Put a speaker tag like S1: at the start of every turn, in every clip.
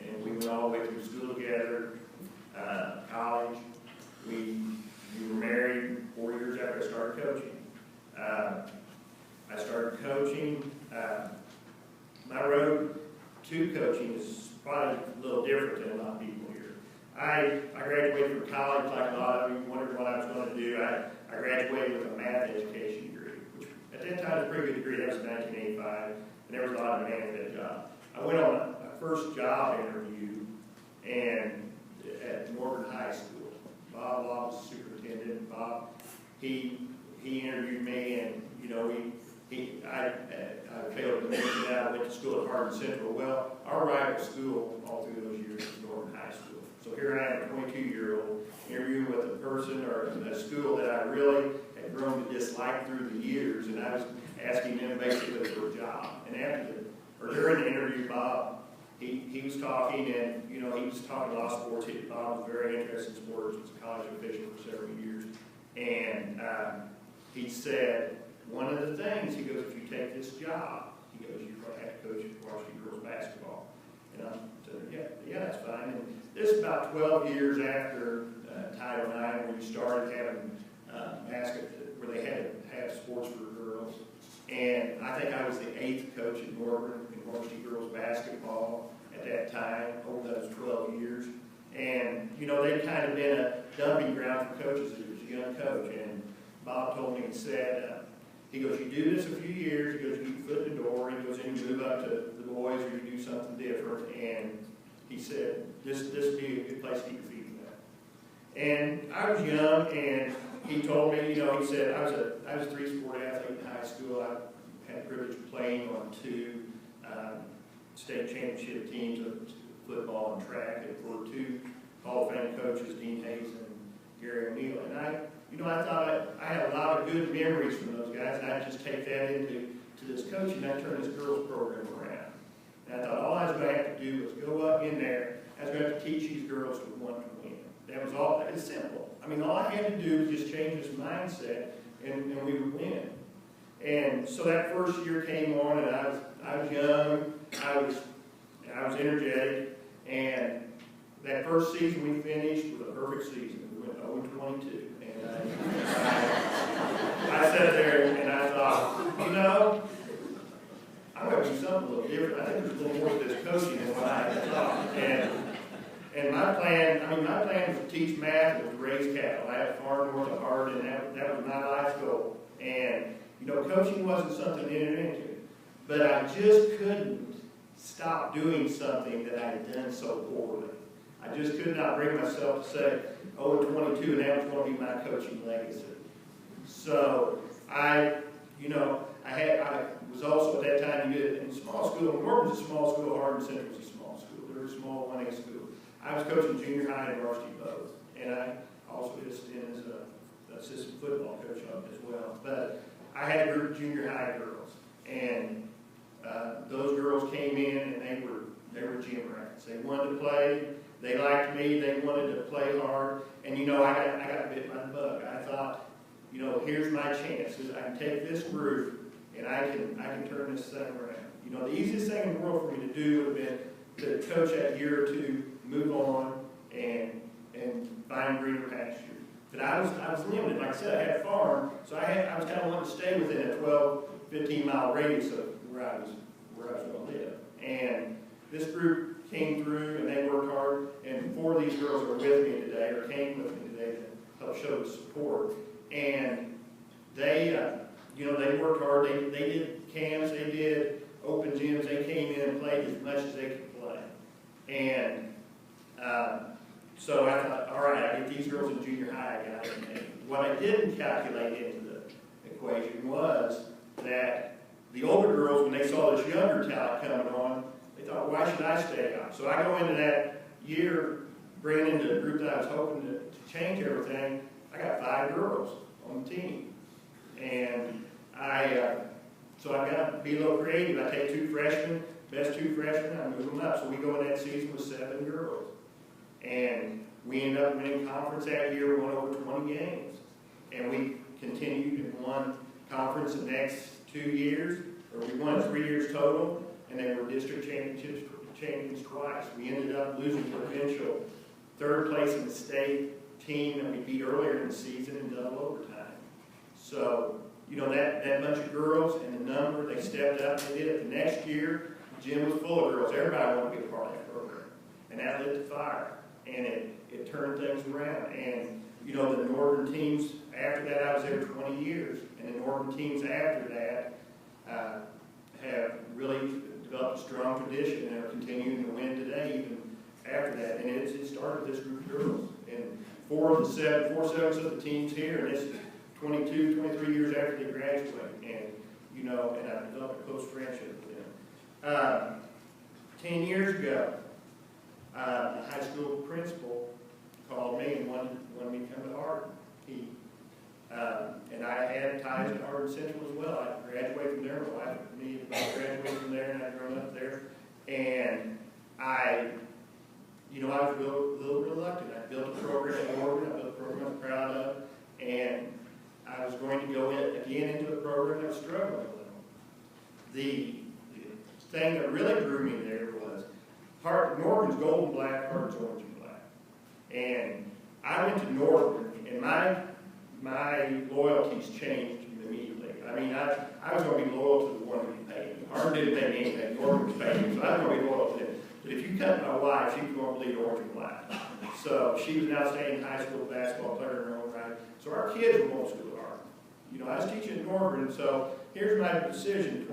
S1: and we went all the way through school together, college. We were married 4 years after I started coaching. I started coaching. My road to coaching is probably a little different than a lot of people here. I graduated from college like a lot of you, wondered what I was going to do. I graduated with a math education degree, which at that time was a pretty good degree. That was 1985, and there was a lot of demand for that job. I went on a first job interview and at Northern High School. Bob Law was superintendent. Bob, he interviewed me, and I failed to mention that I went to school at Hardin Central. Well, our rival school all through those years was Northern High School. So here I am, a 22-year-old, interviewing with a person or a school that I really had grown to dislike through the years, and I was asking them basically for a job. And during the interview, Bob, he was talking, and he was talking a lot of sports. Bob was very interested in sports. He was a college official for several years, and he said, one of the things, he goes, if you take this job, he goes, you're going to have to coach varsity girls basketball. And I said, yeah, that's fine. And this is about 12 years after Title IX, when you started having where they had to have sports for girls. And I think I was the 8th coach at Northern in varsity girls basketball at that time, over those 12 years. And, they'd kind of been a dumping ground for coaches as a young coach. And Bob told me, he said, he goes, you do this a few years, he goes, you get your foot in the door, he goes, and you move up to the boys or you do something different. And he said, this would be a good place to keep your feet in that. And I was young, and he told me, he said, I was a 3-sport athlete in high school. I had the privilege of playing on 2 state championship teams of football and track, and for 2 Hall of Fame coaches, Dean Hayes and Gary O'Neill. And I thought I had a lot of good memories from those guys, and I'd just take that into this coaching. I turned this girls program around. And I thought all I was going to have to do was go up in there. I was going to have to teach these girls to want to win. That was all. It's simple. I mean, all I had to do was just change this mindset, and we would win. And so that first year came on, and I was young. I was energetic, and that first season we finished with a perfect season. We went 0-22. I sat there and I thought, I'm going to do something a little different. I think there's a little more to this coaching than what I had thought. And my plan was to teach math and to raise cattle. I had a farm north of Hardin, and that was my life goal. And, coaching wasn't something to enter into. But I just couldn't stop doing something that I had done so poorly. I just could not bring myself to say, 0-22, and that was going to be my coaching legacy. So I was also at that time in small school. Norton was a small school. Hardin Central was a small school. They were a small 1A school. I was coaching junior high and varsity both, and I also did a stint as an assistant football coach as well. But I had a group of junior high girls, and those girls came in, and they were gym rats. They wanted to play. They liked me. They wanted to play hard. And, I got bit by the bug. I thought, here's my chance. I can take this group, and I can turn this thing around. The easiest thing in the world for me to do would have been to coach that year or two, move on, and find greener pasture. But I was limited. Like I said, I had a farm, so I was kind of wanting to stay within a 12, 15-mile radius of where I was going to live. And this group came through, and they worked hard, and 4 of these girls are with me today, or came with me today to help show the support. And they worked hard. They did camps, they did open gyms. They came in and played as much as they could play. And so I thought, all right, I get these girls in junior high. What I didn't calculate into the equation was that the older girls, when they saw this younger talent coming on, they thought, why should I stay out? So I go into that year bringing in the group that I was hoping to change everything. I got 5 girls on the team. And so I got to be a little creative. I take 2 freshmen, best 2 freshmen, I move them up. So we go in that season with 7 girls. And we ended up winning conference that year. We won over 20 games. And we continued and won conference the next 2 years, or we won 3 years total, and they were district champions twice. We ended up losing to a provincial third place in the state team that we beat earlier in the season in double overtime. So, you know, that bunch of girls and the number, they stepped up and did it. The next year, the gym was full of girls. Everybody wanted to be a part of that program. And that lit the fire. And it turned things around. And, you know, the northern teams, after that, I was there 20 years. And the northern teams after that have really developed a strong tradition and are continuing to win today, even after that. And it started with this group of girls. And four sevenths of the teams here, and this is 22, 23 years after they graduate. And, you know, and I've developed a close friendship with them. 10 years ago, the high school principal called me and wanted me to come to Hardin. And I had ties to Hardin Central as well. I graduated from there. My wife and me both graduated from there, and I'd grown up there. And I was a little reluctant. I built a program in Oregon. I built a program I'm proud of. And I was going to go again into a program that was struggling a little. The thing that really drew me there was Northern's gold and black, Hardin's orange and black. And I went to Northern, and my loyalties changed immediately. I mean, I was going to be loyal to the one who paid me. Hardin didn't pay me anything. Northern was paying me, so I was going to be loyal to them. But if you cut my wife, she was going to bleed orange and black. So she was an outstanding high school basketball player in her own right. So our kids were going to school at Hardin. You know, I was teaching at Northern, so here's my decision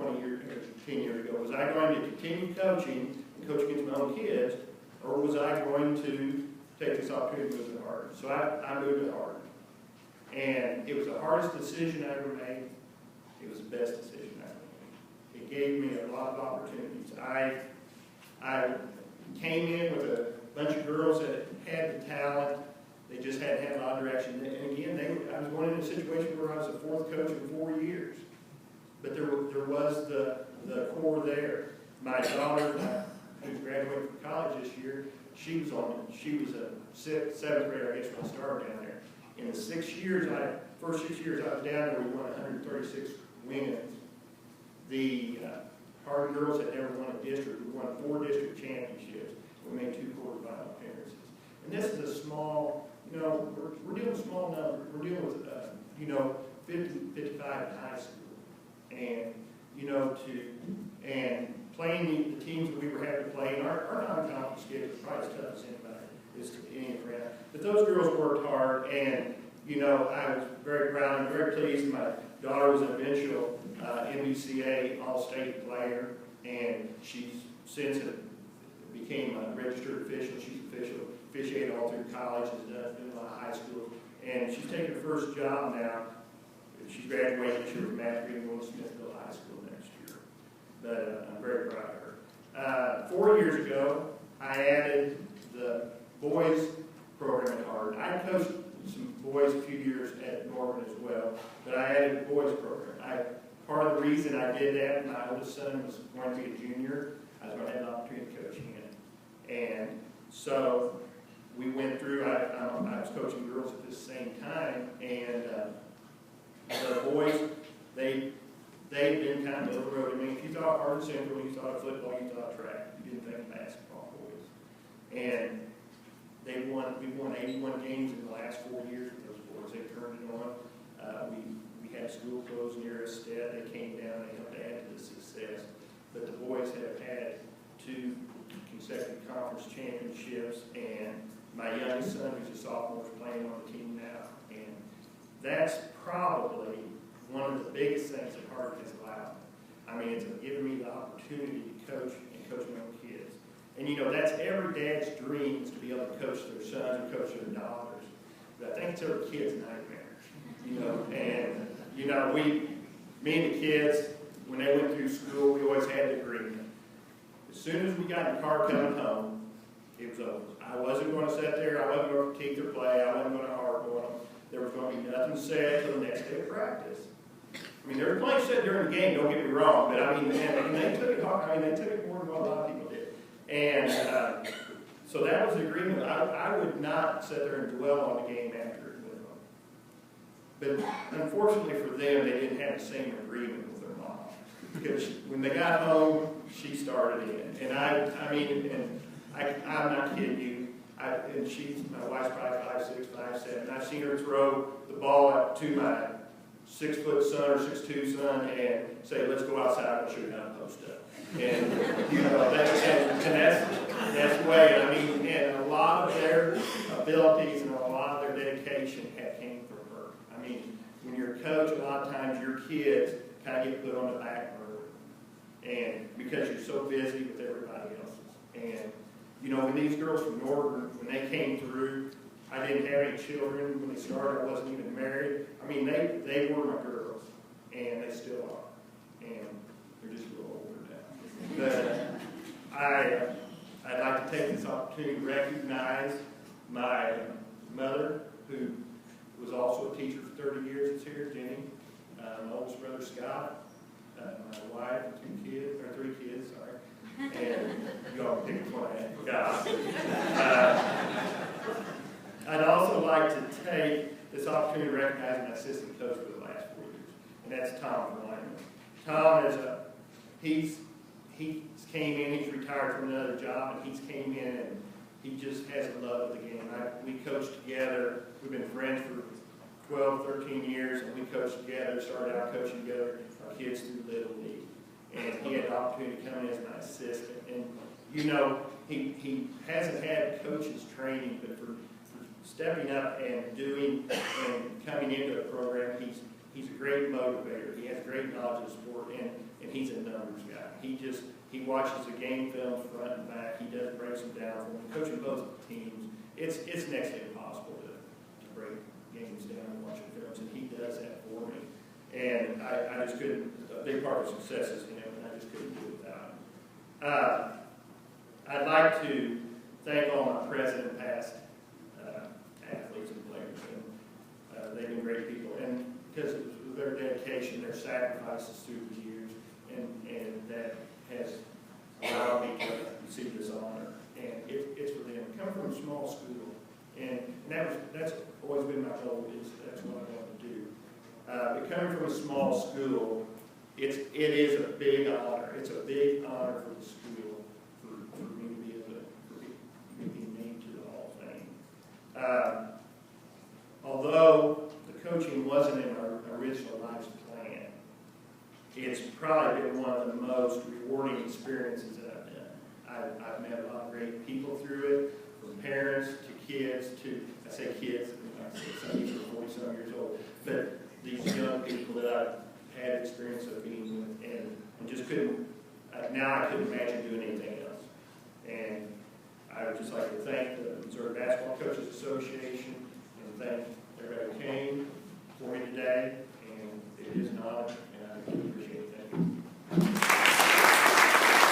S1: 10 years ago. Was I going to continue coaching and coach against my own kids, or was I going to take this opportunity to move to Hardin? So I moved to Hardin. And it was the hardest decision I ever made. It was the best decision I ever made. It gave me a lot of opportunities. I came in with a bunch of girls that had the talent. They just hadn't had a lot of direction. And again, I was going in a situation where I was the fourth coach in 4 years. But there was the core there. My daughter, who's graduating from college this year, she was a seventh grader, I guess, when I started down there. In the first 6 years I was down there, we won 136 wins. The Hardin girls had never won a district. We won 4 district championships. We made 2 quarterfinal appearances. And this is a small, you know, we're dealing with small numbers. We're dealing with, 50, 55 in high school. And, you know, and playing the teams that we were having to play, and our non-conference schedule was probably as tough as any around. But those girls worked hard, and, you know, I was very proud and very pleased. My daughter was an eventual MBCA All-State player, and she's since became a registered official. She's officiated all through college, has done a lot of high school, and she's taking her first job now. She's graduating this year from Math Green, going to Smithville High School next year. But I'm very proud of her. 4 years ago, I added the boys program at Hardin. I coached some boys a few years at Northern as well, but I added the boys program. Part of the reason I did that, my oldest son was going to be a junior. I was going to have an opportunity to coach him. And so we went through, I was coaching girls at the same time, and the boys, they've been kind of middle of the road. I mean, if you thought Hardin Central, you thought football, you thought track, you didn't think basketball boys. And we've won 81 games in the last 4 years with those boys. They turned it on. We had school closed near us. They came down. They helped add to the success. But the boys have had 2 consecutive conference championships, and my youngest son, who's a sophomore, is playing on the team now. And that's probably one of the biggest things that Hardin has allowed me. I mean, it's given me the opportunity to coach and coach my own kids. And, you know, that's every dad's dream, is to be able to coach their sons and coach their daughters. But I think it's every kid's nightmare, you know. And, you know, me and the kids, when they went through school, we always had the agreement. As soon as we got in the car coming home, it was over. I wasn't going to sit there. I wasn't going to critique their play. I wasn't going to harp on them. There was going to be nothing said until the next day of practice. I mean, there was plenty said during the game, don't get me wrong, but I mean, man, they took it hard. I mean, they took it more than what a lot of people did. And so that was the agreement. I would not sit there and dwell on the game after it with them. But unfortunately for them, they didn't have the same agreement with their mom. because when they got home, she started in. And I'm not kidding you. And my wife's probably 5'6", 5'7". I've seen her throw the ball up to my 6-foot son or 6'2" son and say, let's go outside and show you how to post up. And, that's the way. And a lot of their abilities and a lot of their dedication came from her. When you're a coach, a lot of times your kids kind of get put on the back burner. And because you're so busy with everybody else's. And, when these girls from Northern, when they came through, I didn't have any children when they started. I wasn't even married. They were my girls, and they still are. And they're just a little older now. But I'd like to take this opportunity to recognize my mother, who was also a teacher for 30 years. It's here, Jenny. My oldest brother, Scott. My wife, 3 kids, sorry. And you all pick one I forgot. I'd also like to take this opportunity to recognize my assistant coach for the last 4 years, and that's Tom Layman. Tom he came in, he's retired from another job, and he's came in and he just has a love of the game. We coached together. We've been friends for 12, 13 years, and we coached together, started out coaching together, our kids through Little League. And he had the opportunity to come in as my assistant. And, he hasn't had coaches training, but for stepping up and doing and coming into a program, he's a great motivator. He has great knowledge of sport, and he's a numbers guy. He watches the game films front and back. He breaks them down for me. Coaching both teams, it's next to impossible to break games down and watch films, and he does that for me. And I just couldn't, a big part of success is him, and I just couldn't do it without him. I'd like to thank all my present and past athletes and players. And they've been great people. And because of their dedication, their sacrifices through the years, and that has allowed me to receive this honor. And it's for them. I come from a small school, and that's always been my goal. That's what I want to do. But coming from a small school, it is a big honor. It's a big honor for the school for me to be named to the Hall of Fame. Although the coaching wasn't in our original life's plan, it's probably been one of the most rewarding experiences that I've done. I've met a lot of great people through it, from parents to kids to, I say kids, some of these are 40-some years old, but these young people that I've had experience of being with, and just couldn't, now I couldn't imagine doing anything else. And I would just like to thank the Missouri Basketball Coaches Association